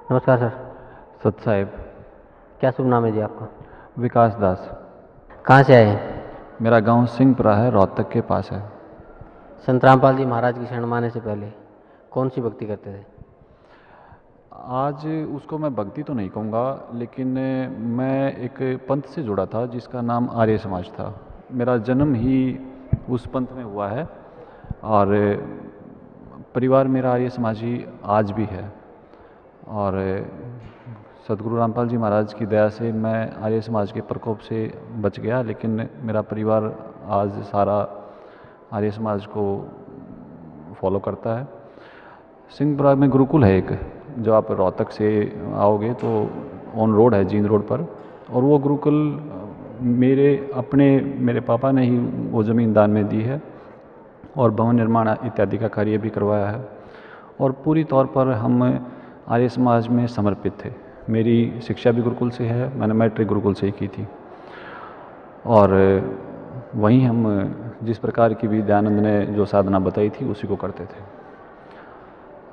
नमस्कार सर। सत साहेब। क्या शुभ नाम है जी आपका? विकास दास। कहाँ से आए हैं? मेरा गांव सिंहपुरा है, रोहतक के पास है। संत रामपाल जी महाराज की शरण में आने से पहले कौन सी भक्ति करते थे? आज उसको मैं भक्ति तो नहीं कहूँगा, लेकिन मैं एक पंथ से जुड़ा था जिसका नाम आर्य समाज था। मेरा जन्म ही उस पंथ में हुआ है और परिवार मेरा आर्य समाजी आज भी है। और सदगुरु रामपाल जी महाराज की दया से मैं आर्य समाज के प्रकोप से बच गया, लेकिन मेरा परिवार आज सारा आर्य समाज को फॉलो करता है। सिंहपुरा में गुरुकुल है एक, जो आप रोहतक से आओगे तो ऑन रोड है, जींद रोड पर। और वो गुरुकुल मेरे पापा ने ही वो ज़मीन दान में दी है और भवन निर्माण इत्यादि का कार्य भी करवाया है। और पूरी तौर पर हम आर्य समाज में समर्पित थे। मेरी शिक्षा भी गुरुकुल से है, मैंने मैट्रिक गुरुकुल से ही की थी। और वहीं हम जिस प्रकार की भी दयानंद ने जो साधना बताई थी उसी को करते थे।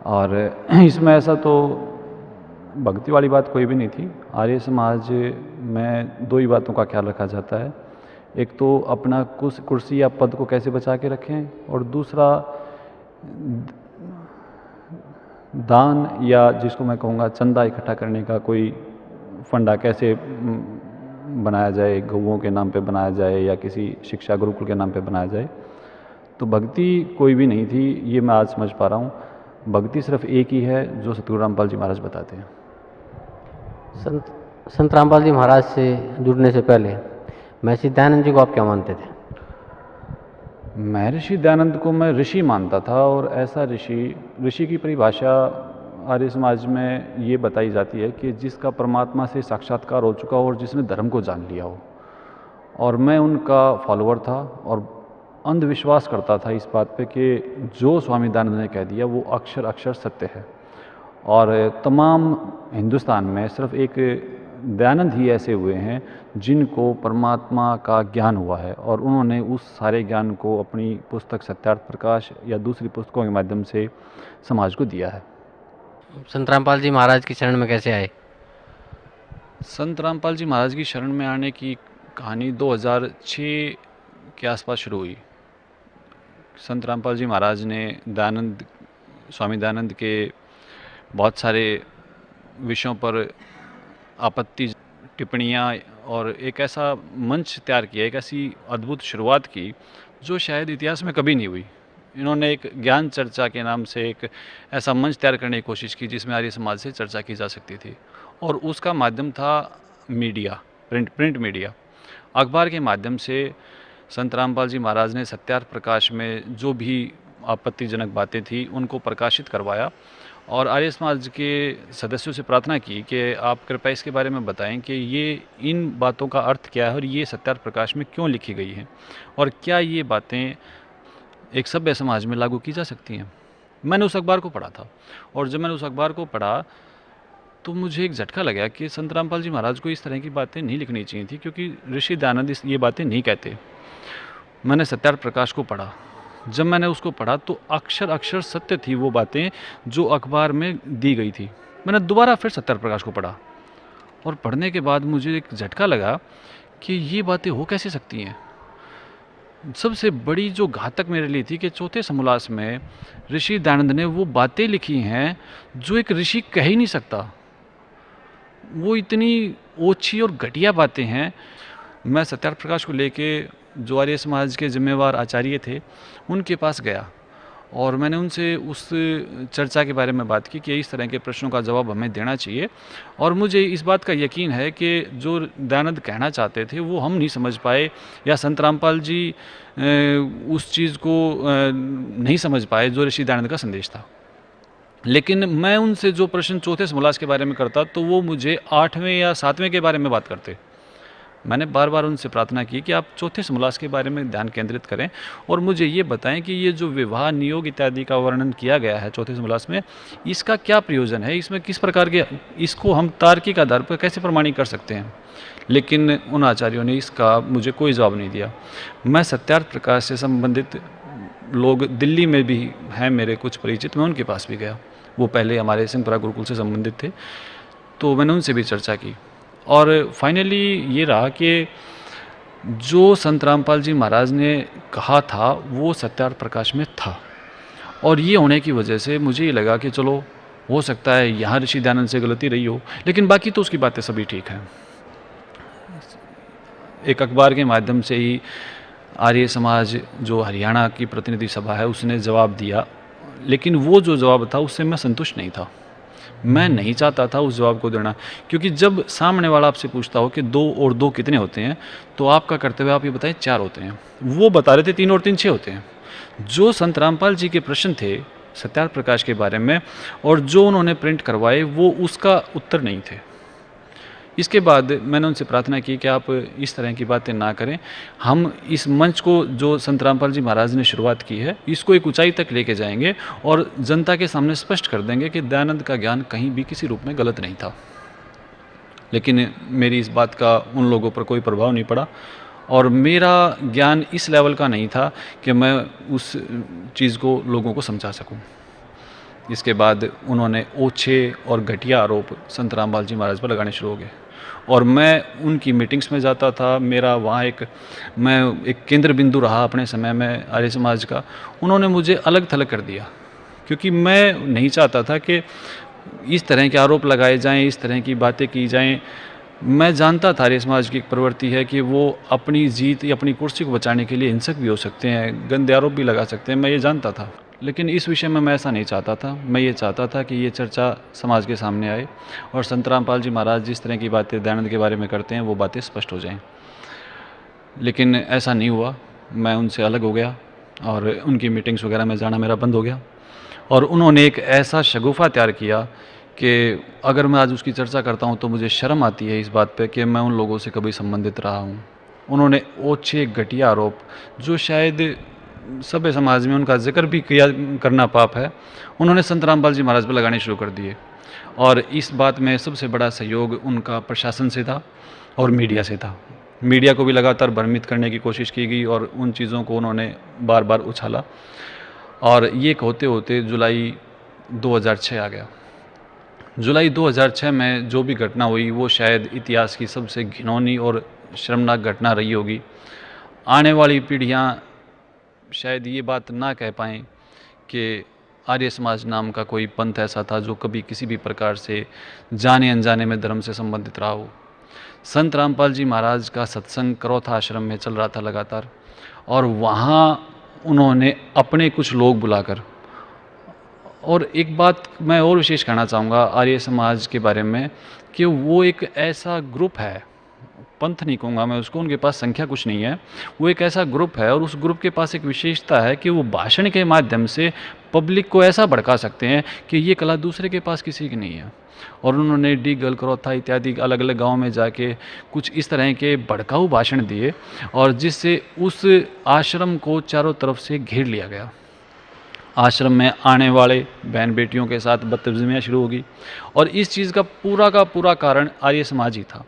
और इसमें ऐसा तो भक्ति वाली बात कोई भी नहीं थी। आर्य समाज में दो ही बातों का ख्याल रखा जाता है, एक तो अपना कुर्सी या पद को कैसे बचा के रखें, और दूसरा दान या जिसको मैं कहूँगा चंदा इकट्ठा करने का कोई फंडा कैसे बनाया जाए, गऊओं के नाम पे बनाया जाए या किसी शिक्षा गुरुकुल के नाम पे बनाया जाए। तो भक्ति कोई भी नहीं थी, ये मैं आज समझ पा रहा हूँ। भक्ति सिर्फ एक ही है जो सतगुरु रामपाल जी महाराज बताते हैं। संत रामपाल जी महाराज से जुड़ने से पहले महर्षि दयानंद जी को आप क्या मानते थे? महर्षि दयानंद को मैं ऋषि मानता था, और ऐसा ऋषि की परिभाषा आर्य समाज में ये बताई जाती है कि जिसका परमात्मा से साक्षात्कार हो चुका हो और जिसने धर्म को जान लिया हो। और मैं उनका फॉलोअर था और अंधविश्वास करता था इस बात पे कि जो स्वामी दयानंद ने कह दिया वो अक्षर अक्षर सत्य है। और तमाम हिंदुस्तान में सिर्फ एक दयानंद ही ऐसे हुए हैं जिनको परमात्मा का ज्ञान हुआ है, और उन्होंने उस सारे ज्ञान को अपनी पुस्तक सत्यार्थ प्रकाश या दूसरी पुस्तकों के माध्यम से समाज को दिया है। संत रामपाल जी महाराज की शरण में कैसे आए? संत रामपाल जी महाराज की शरण में आने की कहानी 2006 के आसपास शुरू हुई। संत रामपाल जी महाराज ने स्वामी दयानंद के बहुत सारे विषयों पर आपत्ति टिप्पणियाँ और एक ऐसा मंच तैयार किया, एक ऐसी अद्भुत शुरुआत की जो शायद इतिहास में कभी नहीं हुई। इन्होंने एक ज्ञान चर्चा के नाम से एक ऐसा मंच तैयार करने की कोशिश की जिसमें आर्य समाज से चर्चा की जा सकती थी, और उसका माध्यम था मीडिया, प्रिंट मीडिया। अखबार के माध्यम से संत रामपाल जी महाराज ने सत्यार्थ प्रकाश में जो भी आपत्तिजनक बातें थी उनको प्रकाशित करवाया, और आर्य समाज के सदस्यों से प्रार्थना की कि आप कृपया इसके बारे में बताएं कि ये इन बातों का अर्थ क्या है और ये सत्यार्थ प्रकाश में क्यों लिखी गई है, और क्या ये बातें एक सभ्य समाज में लागू की जा सकती हैं। मैंने उस अखबार को पढ़ा था, और जब मैंने उस अखबार को पढ़ा तो मुझे एक झटका लगा कि संत रामपाल जी महाराज को इस तरह की बातें नहीं लिखनी चाहिए थी, क्योंकि ऋषि दयानंद ये बातें नहीं कहते। मैंने सत्यार्थ प्रकाश को पढ़ा। जब मैंने उसको पढ़ा तो अक्षर अक्षर सत्य थी वो बातें जो अखबार में दी गई थी। मैंने दोबारा फिर सत्यार्थ प्रकाश को पढ़ा, और पढ़ने के बाद मुझे एक झटका लगा कि ये बातें हो कैसे सकती हैं। सबसे बड़ी जो घातक मेरे लिए थी कि चौथे समोल्लास में ऋषि दयानंद ने वो बातें लिखी हैं जो एक ऋषि कह ही नहीं सकता। वो इतनी ओछी और घटिया बातें हैं। मैं सत्यार्थ प्रकाश को लेके जो आर्य समाज के जिम्मेवार आचार्य थे उनके पास गया, और मैंने उनसे उस चर्चा के बारे में बात की कि इस तरह के प्रश्नों का जवाब हमें देना चाहिए, और मुझे इस बात का यकीन है कि जो दयानंद कहना चाहते थे वो हम नहीं समझ पाए, या संत रामपाल जी उस चीज़ को नहीं समझ पाए जो ऋषि दयानंद का संदेश था। लेकिन मैं उनसे जो प्रश्न चौथे समोल्लास के बारे में करता तो वो मुझे 8वें या 7वें के बारे में बात करते। मैंने बार बार उनसे प्रार्थना की कि आप चौथे समोल्लास के बारे में ध्यान केंद्रित करें और मुझे ये बताएं कि ये जो विवाह नियोग इत्यादि का वर्णन किया गया है चौथे समोल्लास में, इसका क्या प्रयोजन है, इसमें किस प्रकार के, इसको हम तार्किक आधार पर कैसे प्रमाणित कर सकते हैं। लेकिन उन आचार्यों ने इसका मुझे कोई जवाब नहीं दिया। मैं सत्यार्थ प्रकाश से संबंधित लोग दिल्ली में भी हैं मेरे कुछ परिचित, मैं उनके पास भी गया। वो पहले हमारे सिंहपुरा गुरुकुल से संबंधित थे, तो मैंने उनसे भी चर्चा की। और फाइनली ये रहा कि जो संत रामपाल जी महाराज ने कहा था वो सत्यार्थ प्रकाश में था, और ये होने की वजह से मुझे ये लगा कि चलो हो सकता है यहाँ ऋषि दयानंद से गलती रही हो, लेकिन बाकी तो उसकी बातें सभी ठीक हैं। एक अखबार के माध्यम से ही आर्य समाज जो हरियाणा की प्रतिनिधि सभा है उसने जवाब दिया, लेकिन वो जो जवाब था उससे मैं संतुष्ट नहीं था। मैं नहीं चाहता था उस जवाब को देना, क्योंकि जब सामने वाला आपसे पूछता हो कि 2 और 2 कितने होते हैं, तो आपका कर्तव्य आप ये बताएं 4 होते हैं। वो बता रहे थे 3 और 3 6 होते हैं। जो संत रामपाल जी के प्रश्न थे सत्यार्थ प्रकाश के बारे में और जो उन्होंने प्रिंट करवाए वो उसका उत्तर नहीं थे। इसके बाद मैंने उनसे प्रार्थना की कि आप इस तरह की बातें ना करें, हम इस मंच को जो संत रामपाल जी महाराज ने शुरुआत की है इसको एक ऊंचाई तक लेके जाएंगे और जनता के सामने स्पष्ट कर देंगे कि दयानंद का ज्ञान कहीं भी किसी रूप में गलत नहीं था। लेकिन मेरी इस बात का उन लोगों पर कोई प्रभाव नहीं पड़ा, और मेरा ज्ञान इस लेवल का नहीं था कि मैं उस चीज़ को लोगों को समझा सकूं। इसके बाद उन्होंने ओछे और घटिया आरोप संत रामपाल जी महाराज पर लगाने शुरू हो गए, और मैं उनकी मीटिंग्स में जाता था। मेरा वहाँ मैं एक केंद्र बिंदु रहा अपने समय में आर्य समाज का। उन्होंने मुझे अलग थलग कर दिया, क्योंकि मैं नहीं चाहता था कि इस तरह के आरोप लगाए जाएं, इस तरह की बातें की जाएं। मैं जानता था आर्य समाज की एक प्रवृत्ति है कि वो अपनी जीत या अपनी कुर्सी को बचाने के लिए हिंसक भी हो सकते हैं, गंदे आरोप भी लगा सकते हैं, मैं ये जानता था। लेकिन इस विषय में मैं ऐसा नहीं चाहता था। मैं ये चाहता था कि ये चर्चा समाज के सामने आए और संत रामपाल जी महाराज जिस तरह की बातें दयानंद के बारे में करते हैं वो बातें स्पष्ट हो जाएं। लेकिन ऐसा नहीं हुआ। मैं उनसे अलग हो गया और उनकी मीटिंग्स वगैरह में जाना मेरा बंद हो गया, और उन्होंने एक ऐसा शगुफ़ा तैयार किया कि अगर मैं आज उसकी चर्चा करता हूँ तो मुझे शर्म आती है इस बात पे कि मैं उन लोगों से कभी संबंधित रहा हूँ। उन्होंने ओछे घटिया आरोप, जो शायद सभ्य समाज में उनका जिक्र भी किया करना पाप है, उन्होंने संत रामपाल जी महाराज पर लगाने शुरू कर दिए। और इस बात में सबसे बड़ा सहयोग उनका प्रशासन से था और मीडिया से था। मीडिया को भी लगातार भ्रमित करने की कोशिश की गई और उन चीज़ों को उन्होंने बार बार उछाला, और ये होते होते जुलाई 2006 आ गया। जुलाई 2006 में जो भी घटना हुई वो शायद इतिहास की सबसे घिनौनी और शर्मनाक घटना रही होगी। आने वाली पीढ़ियाँ शायद ये बात ना कह पाएँ कि आर्य समाज नाम का कोई पंथ ऐसा था जो कभी किसी भी प्रकार से जाने अनजाने में धर्म से संबंधित रहा हो। संत रामपाल जी महाराज का सत्संग करौथा आश्रम में चल रहा था लगातार, और वहाँ उन्होंने अपने कुछ लोग बुलाकर, और एक बात मैं और विशेष कहना चाहूँगा आर्य समाज के बारे में कि वो एक ऐसा ग्रुप है, पंथ नहीं कहूँगा मैं उसको, उनके पास संख्या कुछ नहीं है, वो एक ऐसा ग्रुप है और उस ग्रुप के पास एक विशेषता है कि वो भाषण के माध्यम से पब्लिक को ऐसा भड़का सकते हैं कि ये कला दूसरे के पास किसी की नहीं है। और उन्होंने डीगल, करौथा इत्यादि अलग अलग गाँव में जाके कुछ इस तरह के भड़काऊ भाषण दिए, और जिससे उस आश्रम को चारों तरफ से घेर लिया गया। आश्रम में आने वाले बहन बेटियों के साथ बदतमीजियाँ शुरू होगी, और इस चीज़ का पूरा कारण आर्य समाज ही था।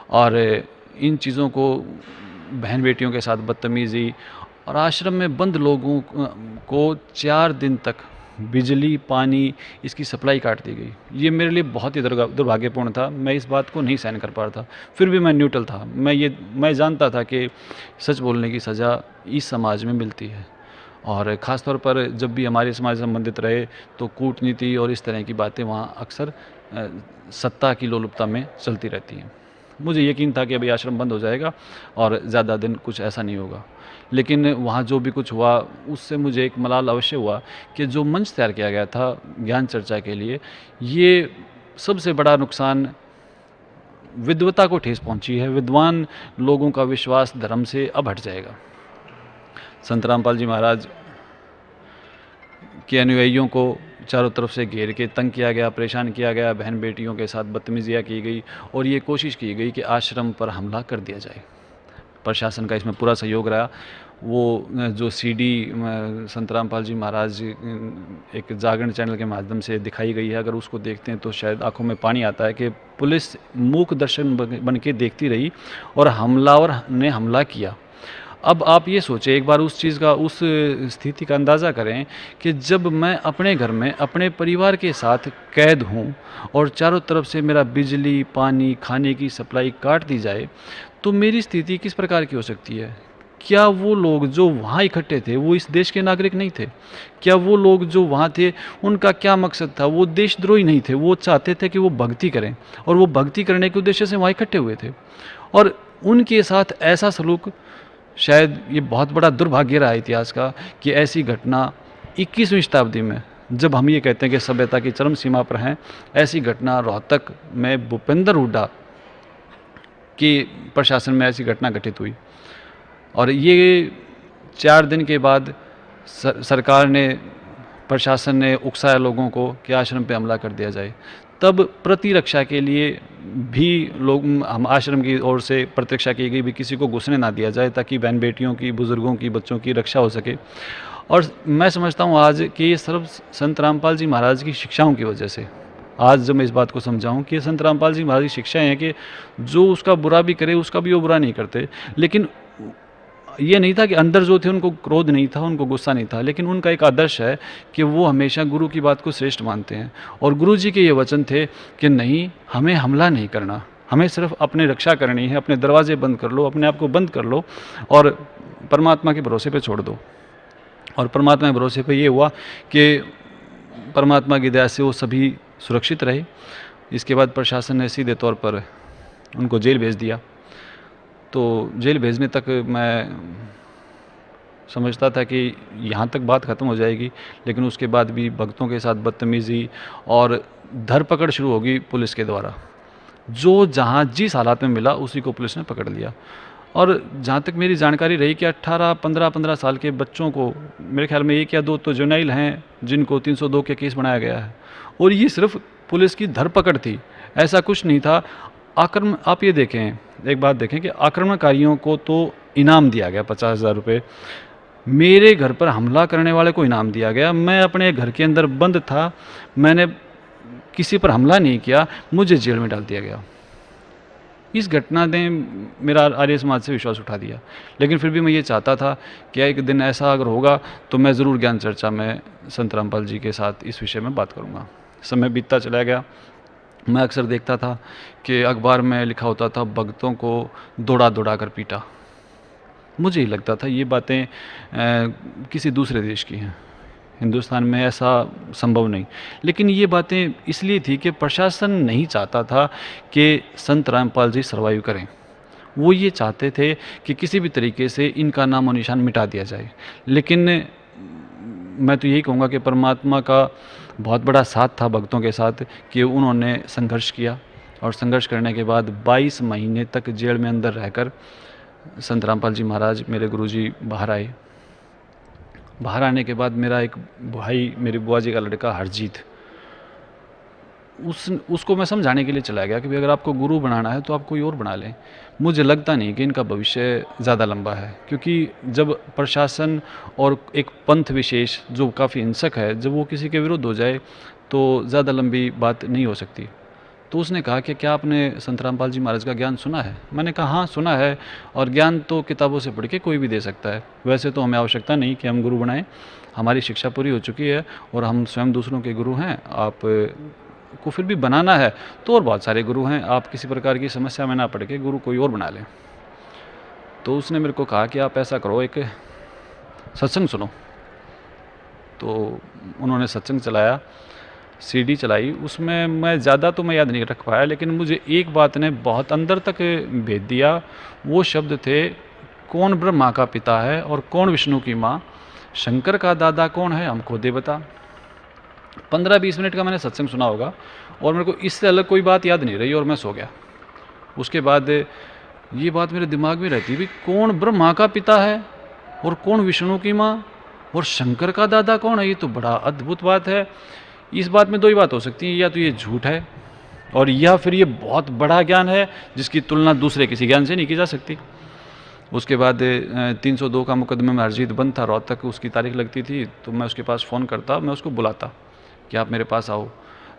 और इन चीज़ों को, बहन बेटियों के साथ बदतमीज़ी और आश्रम में बंद लोगों को 4 दिन तक बिजली, पानी, इसकी सप्लाई काट दी गई। ये मेरे लिए बहुत ही दुर्भाग्यपूर्ण था। मैं इस बात को नहीं सहन कर पा रहा था। फिर भी मैं न्यूट्रल था। मैं जानता था कि सच बोलने की सज़ा इस समाज में मिलती है, और ख़ास तौर पर जब भी हमारे समाज से संबंधित रहे तो कूटनीति और इस तरह की बातें वहाँ अक्सर सत्ता की लोलुपता में चलती रहती हैं। मुझे यकीन था कि अभी आश्रम बंद हो जाएगा और ज़्यादा दिन कुछ ऐसा नहीं होगा, लेकिन वहाँ जो भी कुछ हुआ उससे मुझे एक मलाल अवश्य हुआ कि जो मंच तैयार किया गया था ज्ञान चर्चा के लिए, ये सबसे बड़ा नुकसान विद्वता को ठेस पहुँची है। विद्वान लोगों का विश्वास धर्म से अब हट जाएगा। संत रामपाल जी महाराज के अनुयायियों को चारों तरफ से घेर के तंग किया गया, परेशान किया गया, बहन बेटियों के साथ बदतमीजियाँ की गई, और ये कोशिश की गई कि आश्रम पर हमला कर दिया जाए। प्रशासन का इसमें पूरा सहयोग रहा। वो जो सीडी संत रामपाल जी महाराज एक जागरण चैनल के माध्यम से दिखाई गई है, अगर उसको देखते हैं तो शायद आंखों में पानी आता है कि पुलिस मूक दर्शन बन के देखती रही और हमलावर ने हमला किया। अब आप ये सोचें, एक बार उस चीज़ का, उस स्थिति का अंदाज़ा करें कि जब मैं अपने घर में अपने परिवार के साथ कैद हूँ और चारों तरफ से मेरा बिजली, पानी, खाने की सप्लाई काट दी जाए, तो मेरी स्थिति किस प्रकार की हो सकती है। क्या वो लोग जो वहाँ इकट्ठे थे वो इस देश के नागरिक नहीं थे? क्या वो लोग जो वहाँ थे उनका क्या मकसद था? वो देशद्रोही नहीं थे, वो चाहते थे कि वो भक्ति करें और वो भक्ति करने के उद्देश्य से वहाँ इकट्ठे हुए थे। और उनके साथ ऐसा सलूक, शायद ये बहुत बड़ा दुर्भाग्य रहा इतिहास का कि ऐसी घटना 21वीं शताब्दी में, जब हम ये कहते हैं कि सभ्यता की चरम सीमा पर हैं, ऐसी घटना रोहतक में भूपेंद्र हुड्डा के प्रशासन में ऐसी घटना घटित हुई। और ये 4 दिन के बाद सरकार ने, प्रशासन ने उकसाया लोगों को कि आश्रम पे हमला कर दिया जाए। तब प्रतिरक्षा के लिए भी लोग, हम आश्रम की ओर से प्रतिरक्षा की गई भी, किसी को घुसने ना दिया जाए ताकि बहन बेटियों की, बुज़ुर्गों की, बच्चों की रक्षा हो सके। और मैं समझता हूँ आज कि ये सिर्फ संत रामपाल जी महाराज की शिक्षाओं की वजह से, आज जब मैं इस बात को समझाऊँ कि संत रामपाल जी महाराज की शिक्षाएँ हैं कि जो उसका बुरा भी करे उसका भी वो बुरा नहीं करते। लेकिन ये नहीं था कि अंदर जो थे उनको क्रोध नहीं था, उनको गुस्सा नहीं था, लेकिन उनका एक आदर्श है कि वो हमेशा गुरु की बात को श्रेष्ठ मानते हैं। और गुरु जी के ये वचन थे कि नहीं, हमें हमला नहीं करना, हमें सिर्फ अपनी रक्षा करनी है, अपने दरवाजे बंद कर लो, अपने आप को बंद कर लो और परमात्मा के भरोसे पे छोड़ दो। और परमात्मा के भरोसे पे ये हुआ कि परमात्मा की दया से वो सभी सुरक्षित रहे। इसके बाद प्रशासन ने सीधे तौर पर उनको जेल भेज दिया। तो जेल भेजने तक मैं समझता था कि यहाँ तक बात ख़त्म हो जाएगी, लेकिन उसके बाद भी भक्तों के साथ बदतमीज़ी और धरपकड़ शुरू होगी पुलिस के द्वारा। जो जहाँ जिस हालात में मिला उसी को पुलिस ने पकड़ लिया। और जहाँ तक मेरी जानकारी रही कि 18, 15 साल के बच्चों को, मेरे ख्याल में 1 या 2 तो जुवेनाइल हैं जिनको 302 के केस बनाया गया है, और ये सिर्फ पुलिस की धरपकड़ थी, ऐसा कुछ नहीं था। आप ये देखें, एक बात देखें कि आक्रमणकारियों को तो इनाम दिया गया 50,000 रुपये, मेरे घर पर हमला करने वाले को इनाम दिया गया। मैं अपने घर के अंदर बंद था, मैंने किसी पर हमला नहीं किया, मुझे जेल में डाल दिया गया। इस घटना ने मेरा आर्य समाज से विश्वास उठा दिया। लेकिन फिर भी मैं ये चाहता था कि एक दिन ऐसा अगर होगा तो मैं ज़रूर ज्ञान चर्चा में संत रामपाल जी के साथ इस विषय में बात करूँगा। समय बीतता चला गया। मैं अक्सर देखता था कि अखबार में लिखा होता था भक्तों को दौड़ा दौड़ा कर पीटा। मुझे ही लगता था ये बातें किसी दूसरे देश की हैं, हिंदुस्तान में ऐसा संभव नहीं। लेकिन ये बातें इसलिए थी कि प्रशासन नहीं चाहता था कि संत रामपाल जी सर्वाइव करें। वो ये चाहते थे कि किसी भी तरीके से इनका नामो निशान मिटा दिया जाए। लेकिन मैं तो यही कहूँगा कि परमात्मा का बहुत बड़ा साथ था भक्तों के साथ कि उन्होंने संघर्ष किया, और संघर्ष करने के बाद 22 महीने तक जेल में अंदर रहकर संत रामपाल जी महाराज, मेरे गुरुजी, बाहर आए। बाहर आने के बाद मेरा एक भाई, मेरी बुआ जी का लड़का हरजीत, उसको मैं समझाने के लिए चला गया कि अगर आपको गुरु बनाना है तो आप कोई और बना लें। मुझे लगता नहीं कि इनका भविष्य ज़्यादा लंबा है, क्योंकि जब प्रशासन और एक पंथ विशेष जो काफ़ी हिंसक है, जब वो किसी के विरुद्ध हो जाए तो ज़्यादा लंबी बात नहीं हो सकती। तो उसने कहा कि क्या आपने संत रामपाल जी महाराज का ज्ञान सुना है? मैंने कहा हाँ सुना है, और ज्ञान तो किताबों से पढ़ के कोई भी दे सकता है। वैसे तो हमें आवश्यकता नहीं कि हम गुरु बनाएं, हमारी शिक्षा पूरी हो चुकी है और हम स्वयं दूसरों के गुरु हैं। आप को फिर भी बनाना है तो और बहुत सारे गुरु हैं, आप किसी प्रकार की समस्या में ना पड़ के गुरु कोई और बना लें। तो उसने मेरे को कहा कि आप ऐसा करो, एक सत्संग सुनो। तो उन्होंने सत्संग चलाया, सीडी चलाई। उसमें मैं ज़्यादा तो मैं याद नहीं रख पाया, लेकिन मुझे एक बात ने बहुत अंदर तक भेज दिया। वो शब्द थे, कौन ब्रह्मा का पिता है और कौन विष्णु की माँ, शंकर का दादा कौन है, हमको दे बता। 15-20 मिनट का मैंने सत्संग सुना होगा और मेरे को इससे अलग कोई बात याद नहीं रही और मैं सो गया। उसके बाद ये बात मेरे दिमाग में रहती भी, कौन ब्रह्मा का पिता है और कौन विष्णु की माँ और शंकर का दादा कौन है, ये तो बड़ा अद्भुत बात है। इस बात में दो ही बात हो सकती है, या तो ये झूठ है और या फिर ये बहुत बड़ा ज्ञान है जिसकी तुलना दूसरे किसी ज्ञान से नहीं की जा सकती। उसके बाद 302 का मुकदमे में हरजीत बंद था, रोहतक उसकी तारीख लगती थी, तो मैं उसके पास फ़ोन करता, मैं उसको बुलाता कि आप मेरे पास आओ।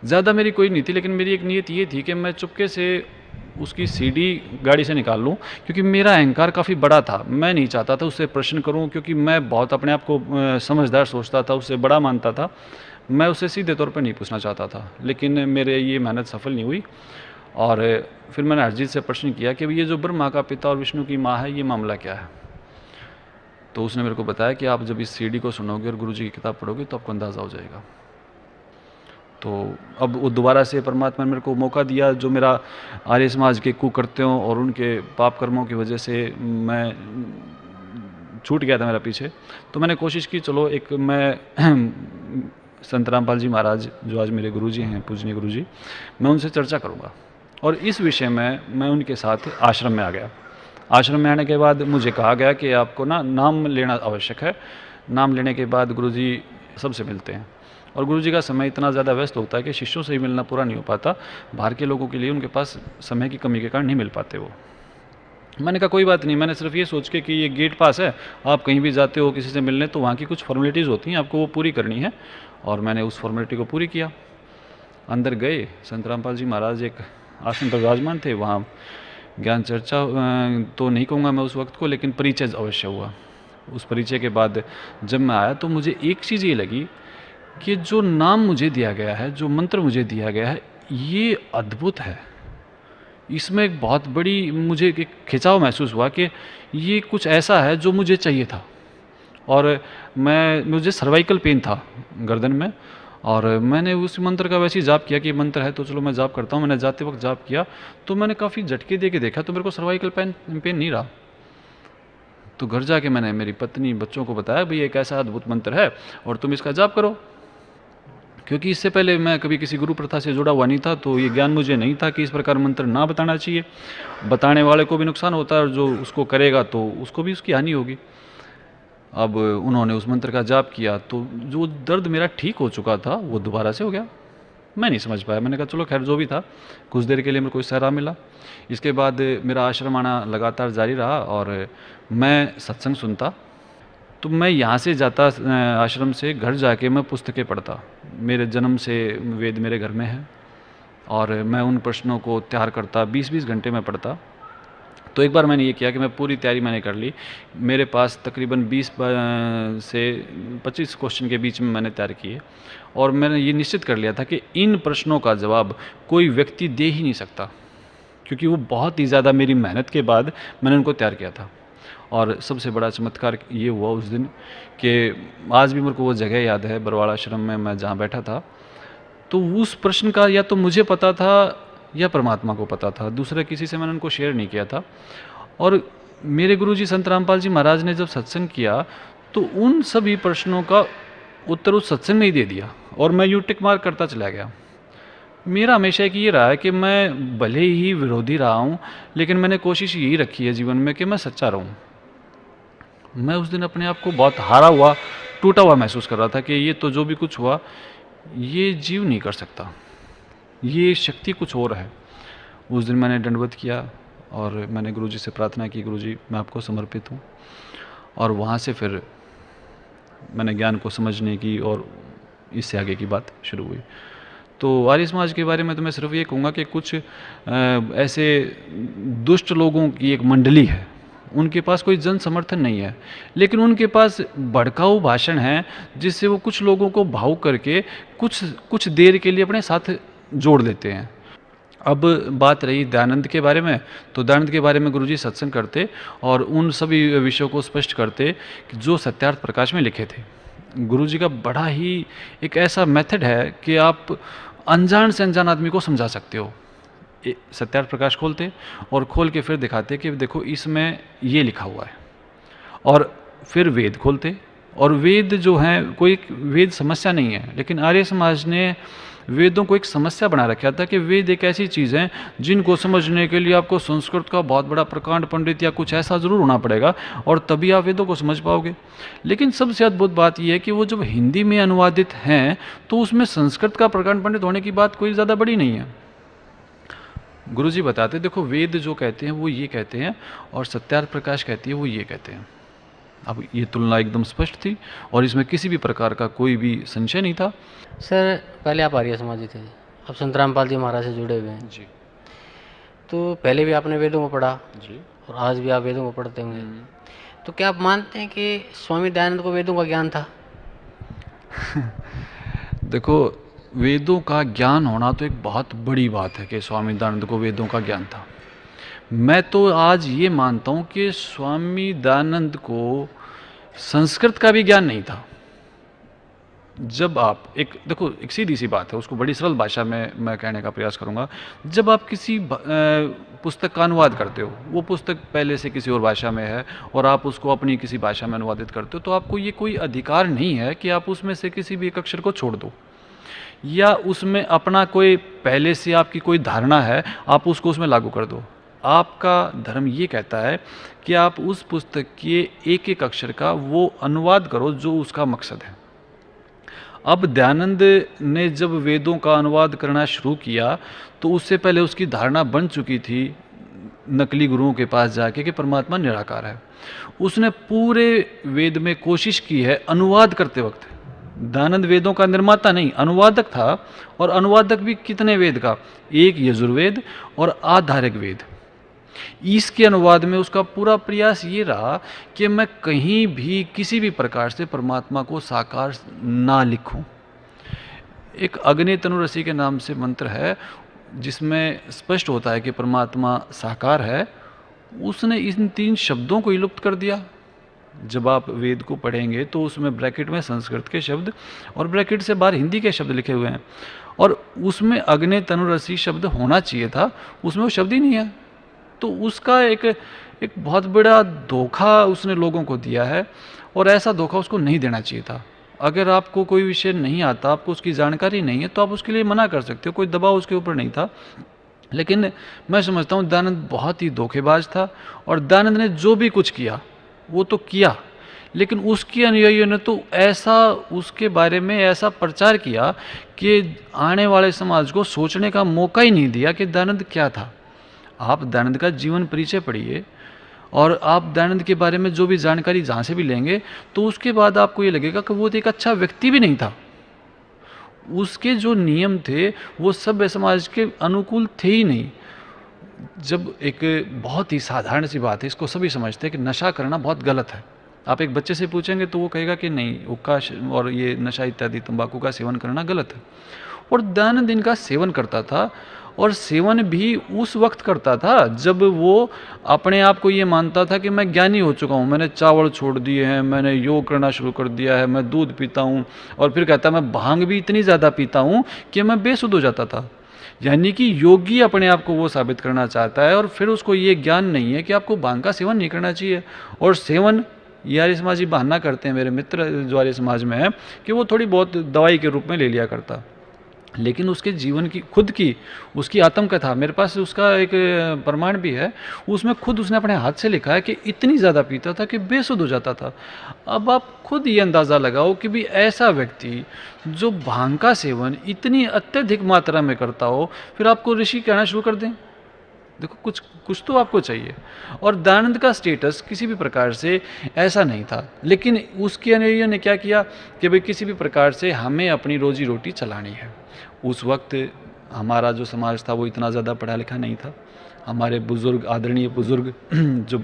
ज़्यादा मेरी कोई नहीं थी, लेकिन मेरी एक नीयत ये थी कि मैं चुपके से उसकी सीडी गाड़ी से निकाल लूं, क्योंकि मेरा अहंकार काफ़ी बड़ा था। मैं नहीं चाहता था उससे प्रश्न करूं, क्योंकि मैं बहुत अपने आप को समझदार सोचता था, उससे बड़ा मानता था। मैं उससे सीधे तौर पर नहीं पूछना चाहता था, लेकिन मेरे ये मेहनत सफल नहीं हुई। और फिर मैंने हरजीत से प्रश्न किया कि ये जो ब्रह्मा का पिता और विष्णु की माँ है, ये मामला क्या है। तो उसने मेरे को बताया कि आप जब इस सीडी को सुनोगे और गुरु जी की किताब पढ़ोगे तो आपको अंदाज़ा हो जाएगा। तो अब वो दोबारा से परमात्मा ने मेरे को मौका दिया, जो मेरा आर्य समाज के कुकर्त्यों और उनके पाप कर्मों की वजह से मैं छूट गया था मेरा पीछे। तो मैंने कोशिश की, चलो एक मैं संत रामपाल जी महाराज जो आज मेरे गुरु जी हैं, पूजनीय गुरु जी, मैं उनसे चर्चा करूँगा। और इस विषय में मैं उनके साथ आश्रम में आ गया। आश्रम में आने के बाद मुझे कहा गया कि आपको ना नाम लेना आवश्यक है। नाम लेने के बाद गुरु जी सबसे मिलते हैं, और गुरु जी का समय इतना ज़्यादा व्यस्त होता है कि शिष्यों से ही मिलना पूरा नहीं हो पाता। बाहर के लोगों के लिए उनके पास समय की कमी के कारण नहीं मिल पाते वो। मैंने कहा कोई बात नहीं, मैंने सिर्फ ये सोच के कि ये गेट पास है, आप कहीं भी जाते हो किसी से मिलने तो वहाँ की कुछ फॉर्मेलिटीज़ होती हैं, आपको वो पूरी करनी है। और मैंने उस फॉर्मेलिटी को पूरी किया। अंदर गए, संत रामपाल जी महाराज एक आसन पर विराजमान थे। वहाँ ज्ञान चर्चा तो नहीं कहूँगा मैं उस वक्त को, लेकिन परिचय अवश्य हुआ। उस परिचय के बाद जब मैं आया तो मुझे एक चीज़ ये लगी कि जो नाम मुझे दिया गया है, जो मंत्र मुझे दिया गया है, ये अद्भुत है। इसमें एक बहुत बड़ी मुझे एक खिंचाव महसूस हुआ कि ये कुछ ऐसा है जो मुझे चाहिए था। और मुझे सर्वाइकल पेन था गर्दन में, और मैंने उस मंत्र का वैसे ही जाप किया कि मंत्र है तो चलो मैं जाप करता हूँ। मैंने जाते वक्त जाप किया तो मैंने काफ़ी झटके दे के देखा तो मेरे को सर्वाइकल पेन नहीं रहा। तो घर जाके मैंने मेरी पत्नी बच्चों को बताया, भाई एक ऐसा अद्भुत मंत्र है और तुम इसका जाप करो। क्योंकि इससे पहले मैं कभी किसी गुरु प्रथा से जुड़ा हुआ नहीं था, तो ये ज्ञान मुझे नहीं था कि इस प्रकार मंत्र ना बताना चाहिए। बताने वाले को भी नुकसान होता है और जो उसको करेगा तो उसको भी उसकी हानि होगी। अब उन्होंने उस मंत्र का जाप किया तो जो दर्द मेरा ठीक हो चुका था वो दोबारा से हो गया। मैं नहीं समझ पाया। मैंने कहा चलो खैर जो भी था, कुछ देर के लिए मेरे को सहरा मिला। इसके बाद मेरा आश्रम आना लगातार जारी रहा और मैं सत्संग सुनता। तो मैं यहाँ से जाता आश्रम से घर जाके मैं पुस्तकें पढ़ता। मेरे जन्म से वेद मेरे घर में है और मैं उन प्रश्नों को तैयार करता, 20-20 घंटे में पढ़ता। तो एक बार मैंने ये किया कि मैं पूरी तैयारी मैंने कर ली। मेरे पास तकरीबन 20 से 25 क्वेश्चन के बीच में मैंने तैयार किए, और मैंने ये निश्चित कर लिया था कि इन प्रश्नों का जवाब कोई व्यक्ति दे ही नहीं सकता, क्योंकि वो बहुत ही ज़्यादा मेरी मेहनत के बाद मैंने उनको तैयार किया था। और सबसे बड़ा चमत्कार ये हुआ उस दिन कि आज भी मेरे को वो जगह याद है, बरवाड़ा आश्रम में मैं जहाँ बैठा था। तो उस प्रश्न का या तो मुझे पता था या परमात्मा को पता था, दूसरे किसी से मैंने उनको शेयर नहीं किया था। और मेरे गुरुजी संत रामपाल जी महाराज ने जब सत्संग किया तो उन सभी प्रश्नों का उत्तर उस सत्संग में ही दे दिया, और मैं यूँ टिक मार करता चला गया। मेरा हमेशा एक ये रहा है कि मैं भले ही विरोधी रहा हूँ, लेकिन मैंने कोशिश यही रखी है जीवन में कि मैं सच्चा रहूँ। मैं उस दिन अपने आप को बहुत हारा हुआ, टूटा हुआ महसूस कर रहा था कि ये तो जो भी कुछ हुआ ये जीव नहीं कर सकता, ये शक्ति कुछ और है। उस दिन मैंने दंडवत किया और मैंने गुरुजी से प्रार्थना की, गुरुजी मैं आपको समर्पित हूँ। और वहाँ से फिर मैंने ज्ञान को समझने की और इससे आगे की बात शुरू हुई। तो आर्य समाज के बारे में तो मैं सिर्फ ये कहूँगा कि कुछ ऐसे दुष्ट लोगों की एक मंडली है, उनके पास कोई जन समर्थन नहीं है, लेकिन उनके पास भड़काऊ भाषण है जिससे वो कुछ लोगों को भावुक करके कुछ देर के लिए अपने साथ जोड़ लेते हैं। अब बात रही दयानंद के बारे में, तो दयानंद के बारे में गुरुजी सत्संग करते और उन सभी विषयों को स्पष्ट करते कि जो सत्यार्थ प्रकाश में लिखे थे। गुरुजी का बड़ा ही एक ऐसा मेथड है कि आप अनजान से अनजान आदमी को समझा सकते हो। सत्यार्थ प्रकाश खोलते और खोल के फिर दिखाते कि देखो इसमें ये लिखा हुआ है, और फिर वेद खोलते, और वेद जो है कोई वेद समस्या नहीं है, लेकिन आर्य समाज ने वेदों को एक समस्या बना रखा था कि वेद एक ऐसी चीज़ है जिनको समझने के लिए आपको संस्कृत का बहुत बड़ा प्रकांड पंडित या कुछ ऐसा ज़रूर होना पड़ेगा और तभी आप वेदों को समझ पाओगे। लेकिन सबसे अद्भुत बात यह है कि वो जब हिंदी में अनुवादित हैं तो उसमें संस्कृत का प्रकांड पंडित होने की बात कोई ज़्यादा बड़ी नहीं है। गुरुजी बताते देखो वेद जो कहते हैं वो ये कहते हैं और सत्यार्थ प्रकाश कहती है वो ये कहते हैं। अब ये तुलना एकदम स्पष्ट थी और इसमें किसी भी प्रकार का कोई भी संशय नहीं था। सर पहले आप आर्य समाजी थे, अब संत रामपाल जी महाराज से जुड़े हुए हैं, जी। तो पहले भी आपने वेदों को पढ़ा जी। और आज भी आप वेदों को पढ़ते होंगे, तो क्या आप मानते हैं कि स्वामी दयानंद को वेदों का ज्ञान था? देखो, वेदों का ज्ञान होना तो एक बहुत बड़ी बात है कि स्वामी दयानंद को वेदों का ज्ञान था। मैं तो आज ये मानता हूँ कि स्वामी दयानंद को संस्कृत का भी ज्ञान नहीं था। जब आप देखो, एक सीधी सी बात है, उसको बड़ी सरल भाषा में मैं कहने का प्रयास करूंगा। जब आप किसी पुस्तक का अनुवाद करते हो, वो पुस्तक पहले से किसी और भाषा में है और आप उसको अपनी किसी भाषा में अनुवादित करते हो, तो आपको ये कोई अधिकार नहीं है कि आप उसमें से किसी भी एक अक्षर को छोड़ दो, या उसमें अपना कोई पहले से आपकी कोई धारणा है आप उसको उसमें लागू कर दो। आपका धर्म ये कहता है कि आप उस पुस्तक के एक एक अक्षर का वो अनुवाद करो जो उसका मकसद है। अब दयानंद ने जब वेदों का अनुवाद करना शुरू किया तो उससे पहले उसकी धारणा बन चुकी थी नकली गुरुओं के पास जाके कि परमात्मा निराकार है। उसने पूरे वेद में कोशिश की है अनुवाद करते वक्त। दयानंद वेदों का निर्माता नहीं, अनुवादक था, और अनुवादक भी कितने वेद का? एक यजुर्वेद और आधारिक वेद। इसके अनुवाद में उसका पूरा प्रयास ये रहा कि मैं कहीं भी किसी भी प्रकार से परमात्मा को साकार ना लिखूं। एक अग्नि तनुरसी के नाम से मंत्र है जिसमें स्पष्ट होता है कि परमात्मा साकार है। उसने इन 3 शब्दों को ही लुप्त कर दिया। जब आप वेद को पढ़ेंगे तो उसमें ब्रैकेट में संस्कृत के शब्द और ब्रैकेट से बाहर हिंदी के शब्द लिखे हुए हैं, और उसमें अग्नि तनुरसी शब्द होना चाहिए था, उसमें वो शब्द ही नहीं है। तो उसका एक बहुत बड़ा धोखा उसने लोगों को दिया है, और ऐसा धोखा उसको नहीं देना चाहिए था। अगर आपको कोई विषय नहीं आता, आपको उसकी जानकारी नहीं है, तो आप उसके लिए मना कर सकते हो, कोई दबाव उसके ऊपर नहीं था। लेकिन मैं समझता हूँ दयानंद बहुत ही धोखेबाज था, और दयानंद ने जो भी कुछ किया वो तो किया, लेकिन उसके अनुयायियों ने तो ऐसा उसके बारे में ऐसा प्रचार किया कि आने वाले समाज को सोचने का मौका ही नहीं दिया कि दयानंद क्या था। आप दयानंद का जीवन परिचय पढ़िए, और आप दयानंद के बारे में जो भी जानकारी जहाँ से भी लेंगे, तो उसके बाद आपको ये लगेगा कि वो एक अच्छा व्यक्ति भी नहीं था। उसके जो नियम थे वो सभ्य समाज के अनुकूल थे ही नहीं। जब एक बहुत ही साधारण सी बात है, इसको सभी समझते हैं कि नशा करना बहुत गलत है। आप एक बच्चे से पूछेंगे तो वो कहेगा कि नहीं, हुक्का और ये नशा इत्यादि तंबाकू का सेवन करना गलत है। और दयानंद इनका सेवन करता था, और सेवन भी उस वक्त करता था जब वो अपने आप को ये मानता था कि मैं ज्ञानी हो चुका हूँ, मैंने चावल छोड़ दिए हैं, मैंने योग करना शुरू कर दिया है, मैं दूध पीता हूँ, और फिर कहता मैं भांग भी इतनी ज़्यादा पीता हूँ कि मैं बेसुध हो जाता था। यानी कि योगी अपने आप को वो साबित करना चाहता है, और फिर उसको ये ज्ञान नहीं है कि आपको भांग का सेवन नहीं करना चाहिए। और सेवन ये आर्य समाजी बहाना करते हैं, मेरे मित्र जो आर्य समाज में है, कि वो थोड़ी बहुत दवाई के रूप में ले लिया करता, लेकिन उसके जीवन की खुद की उसकी आत्मकथा मेरे पास उसका एक प्रमाण भी है। उसमें खुद उसने अपने हाथ से लिखा है कि इतनी ज़्यादा पीता था कि बेसुध हो जाता था। अब आप खुद ये अंदाज़ा लगाओ कि भी ऐसा व्यक्ति जो भांग का सेवन इतनी अत्यधिक मात्रा में करता हो, फिर आपको ऋषि कहना शुरू कर दें। देखो, कुछ कुछ तो आपको चाहिए। और दयानंद का स्टेटस किसी भी प्रकार से ऐसा नहीं था, लेकिन उसके अनुयायियों ने क्या किया कि भाई किसी भी प्रकार से हमें अपनी रोजी रोटी चलानी है। उस वक्त हमारा जो समाज था वो इतना ज़्यादा पढ़ा लिखा नहीं था। हमारे बुज़ुर्ग, आदरणीय बुज़ुर्ग जो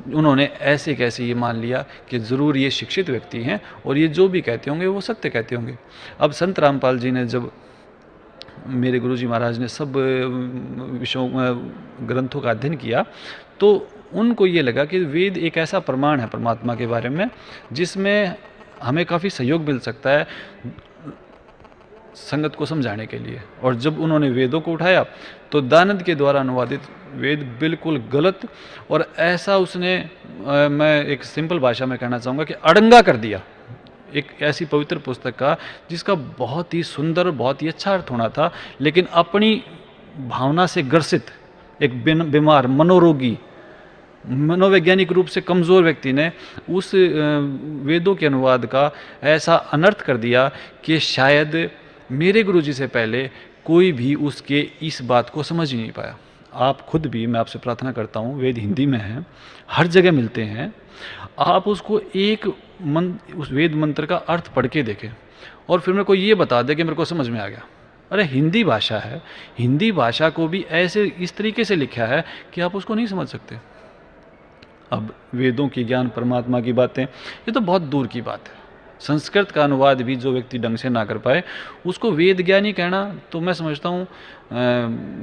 उन्होंने ऐसे कैसे ये मान लिया कि ज़रूर ये शिक्षित व्यक्ति हैं और ये जो भी कहते होंगे वो सत्य कहते होंगे। अब संत रामपाल जी ने, जब मेरे गुरुजी महाराज ने सब विषयों ग्रंथों का अध्ययन किया, तो उनको ये लगा कि वेद एक ऐसा प्रमाण है परमात्मा के बारे में जिसमें हमें काफ़ी सहयोग मिल सकता है संगत को समझाने के लिए। और जब उन्होंने वेदों को उठाया तो दयानंद के द्वारा अनुवादित वेद बिल्कुल गलत, और ऐसा उसने मैं एक सिंपल भाषा में कहना चाहूँगा कि अड़ंगा कर दिया एक ऐसी पवित्र पुस्तक का जिसका बहुत ही सुंदर, बहुत ही अच्छा अर्थ होना था, लेकिन अपनी भावना से ग्रसित एक बीमार, मनोरोगी, मनोवैज्ञानिक रूप से कमज़ोर व्यक्ति ने उस वेदों के अनुवाद का ऐसा अनर्थ कर दिया कि शायद मेरे गुरुजी से पहले कोई भी उसके इस बात को समझ ही नहीं पाया। आप खुद भी, मैं आपसे प्रार्थना करता हूँ, वेद हिंदी में हैं, हर जगह मिलते हैं, आप उसको उस वेद मंत्र का अर्थ पढ़ के देखें और फिर मेरे को ये बता दें कि मेरे को समझ में आ गया। अरे हिंदी भाषा है, हिंदी भाषा को भी ऐसे इस तरीके से लिखा है कि आप उसको नहीं समझ सकते। अब वेदों की ज्ञान, परमात्मा की बातें, ये तो बहुत दूर की बात है। संस्कृत का अनुवाद भी जो व्यक्ति ढंग से ना कर पाए उसको वेद ज्ञानी कहना तो मैं समझता हूँ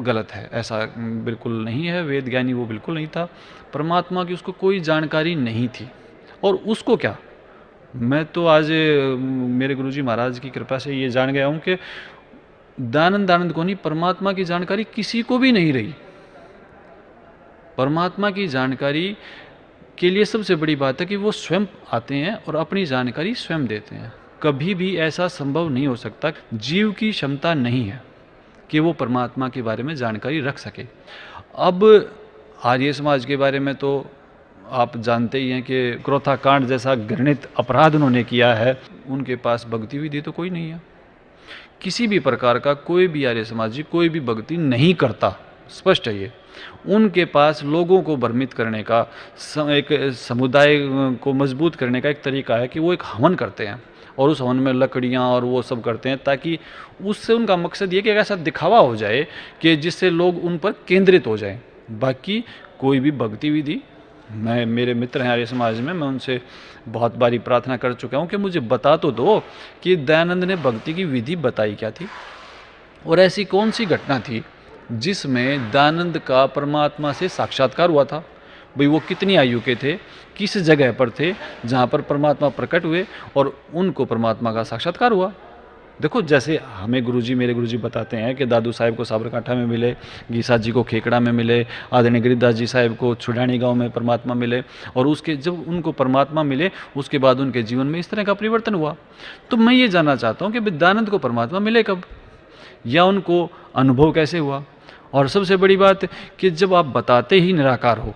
गलत है। ऐसा बिल्कुल नहीं है, वेद ज्ञानी वो बिल्कुल नहीं था। परमात्मा की उसको कोई जानकारी नहीं थी। और उसको क्या, मैं तो आज मेरे गुरुजी महाराज की कृपा से ये जान गया हूँ कि दयानंद आनंद को नहीं, परमात्मा की जानकारी किसी को भी नहीं रही। परमात्मा की जानकारी के लिए सबसे बड़ी बात है कि वो स्वयं आते हैं और अपनी जानकारी स्वयं देते हैं। कभी भी ऐसा संभव नहीं हो सकता, जीव की क्षमता नहीं है कि वो परमात्मा के बारे में जानकारी रख सके। अब आर्य समाज के बारे में तो आप जानते ही हैं कि क्रोधाकांड जैसा घृणित अपराध उन्होंने किया है। उनके पास भक्ति विधि तो कोई नहीं है, किसी भी प्रकार का कोई भी आर्य समाजी कोई भी भक्ति नहीं करता, स्पष्ट है ये। उनके पास लोगों को भ्रमित करने का, एक समुदाय को मजबूत करने का एक तरीका है कि वो एक हवन करते हैं और उस हवन में लकड़ियाँ और वो सब करते हैं, ताकि उससे उनका मकसद ये कि एक ऐसा दिखावा हो जाए कि जिससे लोग उन पर केंद्रित हो जाएं। बाकी कोई भी भक्ति विधि, मैं, मेरे मित्र हैं आर्य समाज में, मैं उनसे बहुत बारी प्रार्थना कर चुका हूँ कि मुझे बता तो दो कि दयानंद ने भक्ति की विधि बताई क्या थी, और ऐसी कौन सी घटना थी जिसमें दयानंद का परमात्मा से साक्षात्कार हुआ था। भाई वो कितनी आयु के थे, किस जगह पर थे जहाँ पर परमात्मा प्रकट हुए और उनको परमात्मा का साक्षात्कार हुआ। देखो, जैसे हमें गुरुजी, मेरे गुरुजी बताते हैं कि दादू साहिब को साबरकांठा में मिले, गीसा जी को खेकड़ा में मिले, आदरणीय गिरिदास जी साहिब को छुड़ानी गांव में परमात्मा मिले, और उसके जब उनको परमात्मा मिले उसके बाद उनके जीवन में इस तरह का परिवर्तन हुआ। तो मैं ये जानना चाहता हूँ कि दयानंद को परमात्मा मिले कब, या उनको अनुभव कैसे हुआ। और सबसे बड़ी बात कि जब आप बताते ही निराकार हो,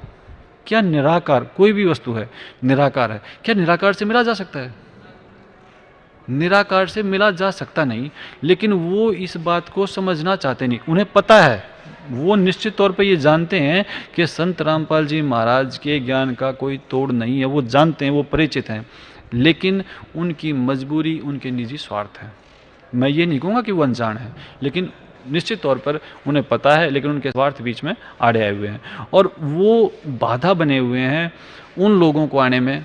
क्या निराकार कोई भी वस्तु है, निराकार है, क्या निराकार से मिला जा सकता है? निराकार से मिला जा सकता नहीं, लेकिन वो इस बात को समझना चाहते नहीं। उन्हें पता है, वो निश्चित तौर पे ये जानते हैं कि संत रामपाल जी महाराज के ज्ञान का कोई तोड़ नहीं है, वो जानते हैं, वो परिचित हैं, लेकिन उनकी मजबूरी, उनके निजी स्वार्थ है। मैं ये नहीं कहूँगा कि वो अनजान है, लेकिन निश्चित तौर पर उन्हें पता है, लेकिन उनके स्वार्थ बीच में आड़े आए हुए हैं और वो बाधा बने हुए हैं उन लोगों को आने में।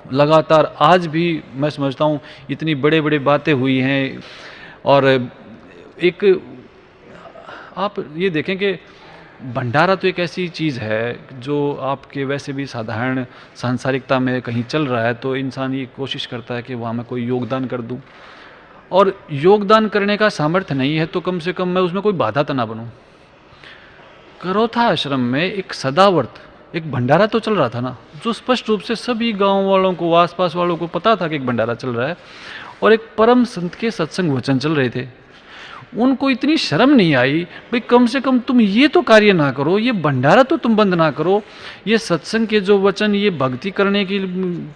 लगातार आज भी मैं समझता हूँ इतनी बड़े बड़े बातें हुई हैं, और एक आप ये देखें कि भंडारा तो एक ऐसी चीज़ है जो आपके वैसे भी साधारण सांसारिकता में कहीं चल रहा है, तो इंसान ये कोशिश करता है कि वहाँ मैं कोई योगदान कर दूँ, और योगदान करने का सामर्थ्य नहीं है तो कम से कम मैं उसमें कोई बाधा तो ना बनूं। करोथा आश्रम में एक सदावर्त एक भंडारा तो चल रहा था ना, जो स्पष्ट रूप से सभी गांव वालों को, आसपास वालों को पता था कि एक भंडारा चल रहा है, और एक परम संत के सत्संग वचन चल रहे थे। उनको इतनी शर्म नहीं आई, भाई कम से कम तुम ये तो कार्य ना करो, ये भंडारा तो तुम बंद ना करो, ये सत्संग के जो वचन, ये भक्ति करने की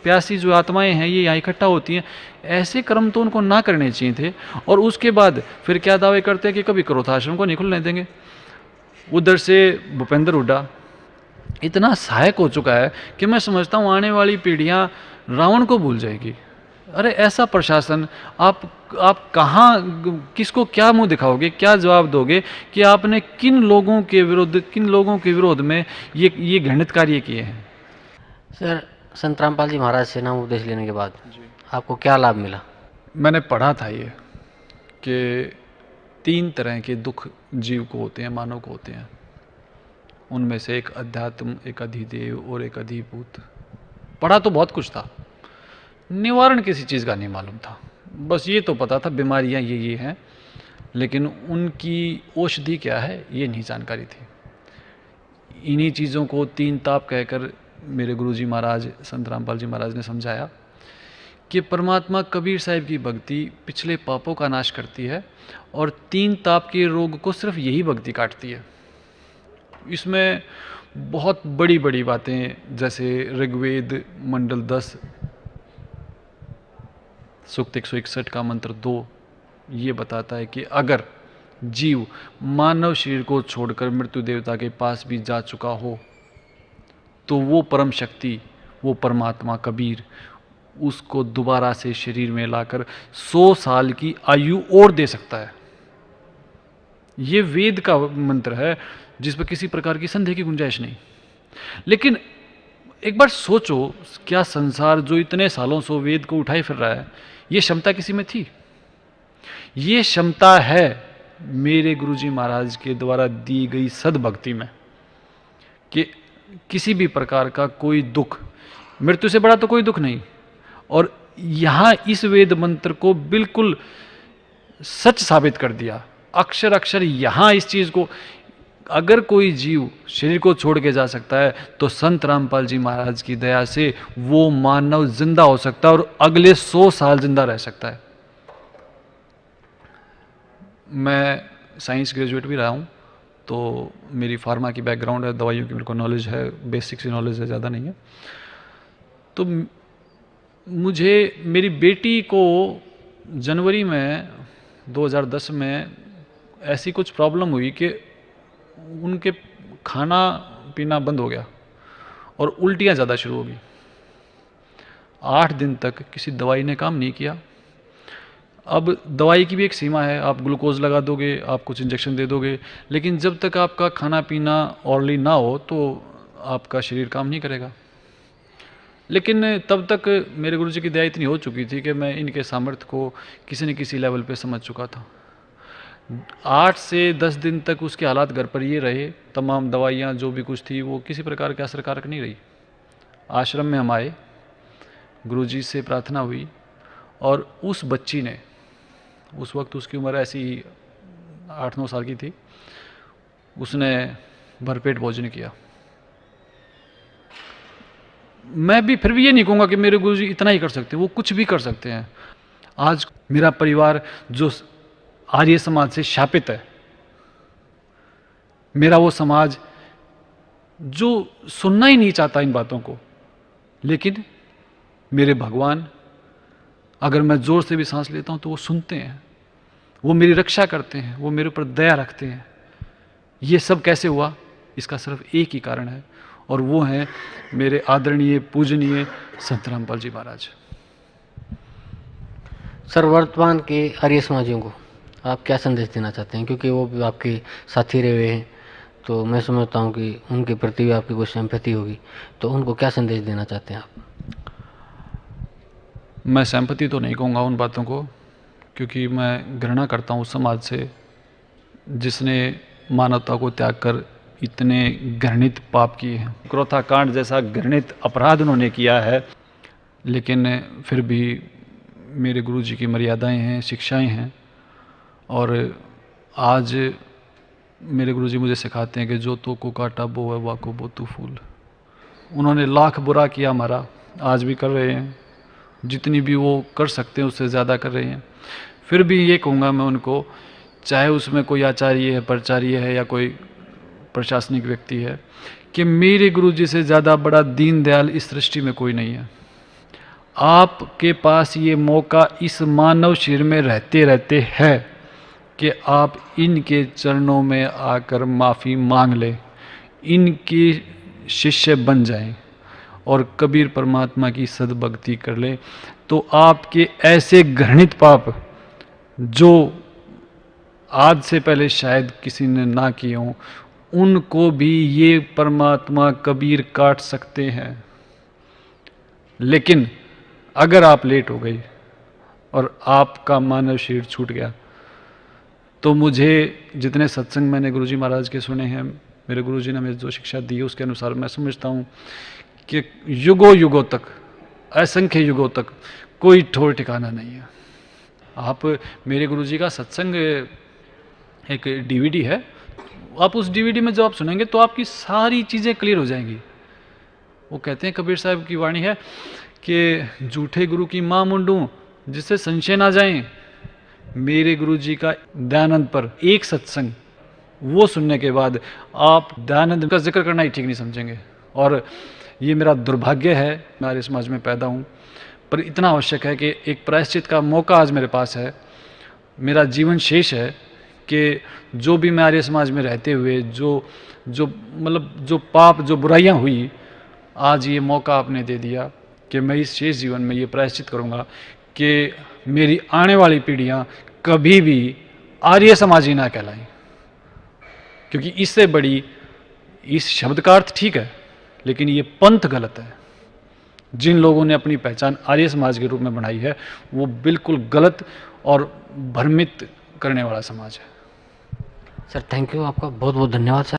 प्यासी जो आत्माएं हैं ये यहाँ इकट्ठा होती हैं, ऐसे कर्म तो उनको ना करने चाहिए थे। और उसके बाद फिर क्या दावे करते हैं कि कभी क्रोधाश्रम को नहीं खुलने देंगे। उधर से भूपेंद्र हुड्डा इतना सहायक हो चुका है कि मैं समझता हूँ आने वाली पीढ़ियाँ रावण को भूल जाएगी। अरे ऐसा प्रशासन, आप कहाँ, किसको क्या मुंह दिखाओगे, क्या जवाब दोगे कि आपने किन लोगों के विरोध में ये घृणित कार्य किए हैं। सर, संत रामपाल जी महाराज से नाम उपदेश लेने के बाद आपको क्या लाभ मिला? मैंने पढ़ा था ये कि 3 तरह के दुख जीव को होते हैं, मानव को होते हैं। उनमें से एक अध्यात्म, एक अधिदेव और एक अधिभूत। पढ़ा तो बहुत कुछ था, निवारण किसी चीज़ का नहीं मालूम था, बस ये तो पता था बीमारियां ये हैं, लेकिन उनकी औषधि क्या है ये नहीं जानकारी थी। इन्हीं चीज़ों को 3 ताप कहकर मेरे गुरुजी महाराज संत रामपाल जी महाराज ने समझाया कि परमात्मा कबीर साहिब की भक्ति पिछले पापों का नाश करती है, और 3 ताप के रोग को सिर्फ यही भक्ति काटती है। इसमें बहुत बड़ी बड़ी बातें, जैसे ऋग्वेद मंडल 10 सूक्त 161 का मंत्र 2 ये बताता है कि अगर जीव मानव शरीर को छोड़कर मृत्यु देवता के पास भी जा चुका हो तो वो परम शक्ति, वो परमात्मा कबीर उसको दोबारा से शरीर में लाकर 100 साल की आयु और दे सकता है। ये वेद का मंत्र है जिस पर किसी प्रकार की संदेह की गुंजाइश नहीं। लेकिन एक बार सोचो, क्या संसार जो इतने सालों से वेद को उठाए फिर रहा है, ये क्षमता किसी में थी? ये क्षमता है मेरे गुरुजी महाराज के द्वारा दी गई सद्भक्ति में, कि किसी भी प्रकार का कोई दुख, मृत्यु से बड़ा तो कोई दुख नहीं। और यहां इस वेद मंत्र को बिल्कुल सच साबित कर दिया, अक्षर अक्षर यहां इस चीज को। अगर कोई जीव शरीर को छोड़ के जा सकता है तो संत रामपाल जी महाराज की दया से वो मानव जिंदा हो सकता है और अगले 100 साल जिंदा रह सकता है। मैं साइंस ग्रेजुएट भी रहा हूँ, तो मेरी फार्मा की बैकग्राउंड है, दवाइयों की मेरे को नॉलेज है, बेसिक सी नॉलेज है, ज़्यादा नहीं है। तो मुझे मेरी बेटी को जनवरी में 2010 में ऐसी कुछ प्रॉब्लम हुई कि उनके खाना पीना बंद हो गया और उल्टियाँ ज़्यादा शुरू हो गई। 8 दिन तक किसी दवाई ने काम नहीं किया। अब दवाई की भी एक सीमा है, आप ग्लूकोज लगा दोगे, आप कुछ इंजेक्शन दे दोगे, लेकिन जब तक आपका खाना पीना ऑर्डरली ना हो तो आपका शरीर काम नहीं करेगा। लेकिन तब तक मेरे गुरुजी की दया इतनी हो चुकी थी कि मैं इनके सामर्थ्य को किसी न किसी लेवल पे समझ चुका था। 8 से 10 दिन तक उसके हालात घर पर ये रहे, तमाम दवाइयाँ जो भी कुछ थी वो किसी प्रकार के असरकारक नहीं रही। आश्रम में हम आए, गुरुजी से प्रार्थना हुई और उस बच्ची ने, उस वक्त उसकी उम्र ऐसी 8-9 साल की थी, उसने भरपेट भोजन किया। मैं भी फिर भी ये नहीं कहूँगा कि मेरे गुरुजी इतना ही कर सकते हैं, वो कुछ भी कर सकते हैं। आज मेरा परिवार जो आर्य समाज से शापित है, मेरा वो समाज जो सुनना ही नहीं चाहता इन बातों को, लेकिन मेरे भगवान, अगर मैं जोर से भी सांस लेता हूं तो वो सुनते हैं, वो मेरी रक्षा करते हैं, वो मेरे ऊपर दया रखते हैं। ये सब कैसे हुआ? इसका सिर्फ एक ही कारण है, और वो है मेरे आदरणीय पूजनीय संत रामपाल जी महाराज। सर, वर्तमान के आर्य समाजियों को आप क्या संदेश देना चाहते हैं? क्योंकि वो भी आपके साथी रहे हुए हैं, तो मैं समझता हूँ कि उनके प्रति भी आपकी कुछ सिंपैथी होगी, तो उनको क्या संदेश देना चाहते हैं आप? मैं सिंपैथी तो नहीं कहूँगा उन बातों को, क्योंकि मैं घृणा करता हूँ उस समाज से जिसने मानवता को त्याग कर इतने घृणित पाप किए हैं। क्रोथा कांड जैसा घृणित अपराध उन्होंने किया है, लेकिन फिर भी मेरे गुरु जी की मर्यादाएं हैं, शिक्षाएं हैं। और आज मेरे गुरु जी मुझे सिखाते हैं कि जो तो को काटा बो है वाको बो तू फूल। उन्होंने लाख बुरा किया हमारा, आज भी कर रहे हैं, जितनी भी वो कर सकते हैं उससे ज़्यादा कर रहे हैं। फिर भी ये कहूँगा मैं उनको, चाहे उसमें कोई आचार्य है, प्राचार्य है या कोई प्रशासनिक व्यक्ति है, कि मेरे गुरु जी से ज़्यादा बड़ा दीन दयाल इस सृष्टि में कोई नहीं है। आपके पास ये मौका इस मानव शरीर में रहते रहते है कि आप इनके चरणों में आकर माफ़ी मांग लें, इनके शिष्य बन जाएं और कबीर परमात्मा की सद्भक्ति कर लें, तो आपके ऐसे घृणित पाप जो आज से पहले शायद किसी ने ना किए हों, उनको भी ये परमात्मा कबीर काट सकते हैं। लेकिन अगर आप लेट हो गई और आपका मानव शरीर छूट गया, तो मुझे जितने सत्संग मैंने गुरुजी महाराज के सुने हैं, मेरे गुरुजी ने मुझे जो शिक्षा दी है उसके अनुसार मैं समझता हूँ कि युगों युगों तक, असंख्य युगों तक कोई ठोर ठिकाना नहीं है। आप मेरे गुरुजी का सत्संग एक डीवीडी है, आप उस डीवीडी में जो आप सुनेंगे तो आपकी सारी चीज़ें क्लियर हो जाएंगी। वो कहते हैं, कबीर साहब की वाणी है कि झूठे गुरु की माँ मुंडू जिससे संशय ना जाए। मेरे गुरुजी का दयानंद पर एक सत्संग वो सुनने के बाद आप दयानंद का जिक्र करना ही ठीक नहीं समझेंगे। और ये मेरा दुर्भाग्य है, मैं आर्य समाज में पैदा हूँ, पर इतना आवश्यक है कि एक प्रायश्चित का मौका आज मेरे पास है, मेरा जीवन शेष है, कि जो भी मैं आर्य समाज में रहते हुए जो पाप, जो बुराइयाँ हुई, आज ये मौका आपने दे दिया कि मैं इस शेष जीवन में ये प्रायश्चित करूँगा कि मेरी आने वाली पीढ़ियाँ कभी भी आर्य समाजी ना कहलाएं। क्योंकि इससे बड़ी, इस शब्द का अर्थ ठीक है, लेकिन ये पंथ गलत है। जिन लोगों ने अपनी पहचान आर्य समाज के रूप में बनाई है, वो बिल्कुल गलत और भ्रमित करने वाला समाज है। सर थैंक यू, आपका बहुत बहुत धन्यवाद सर।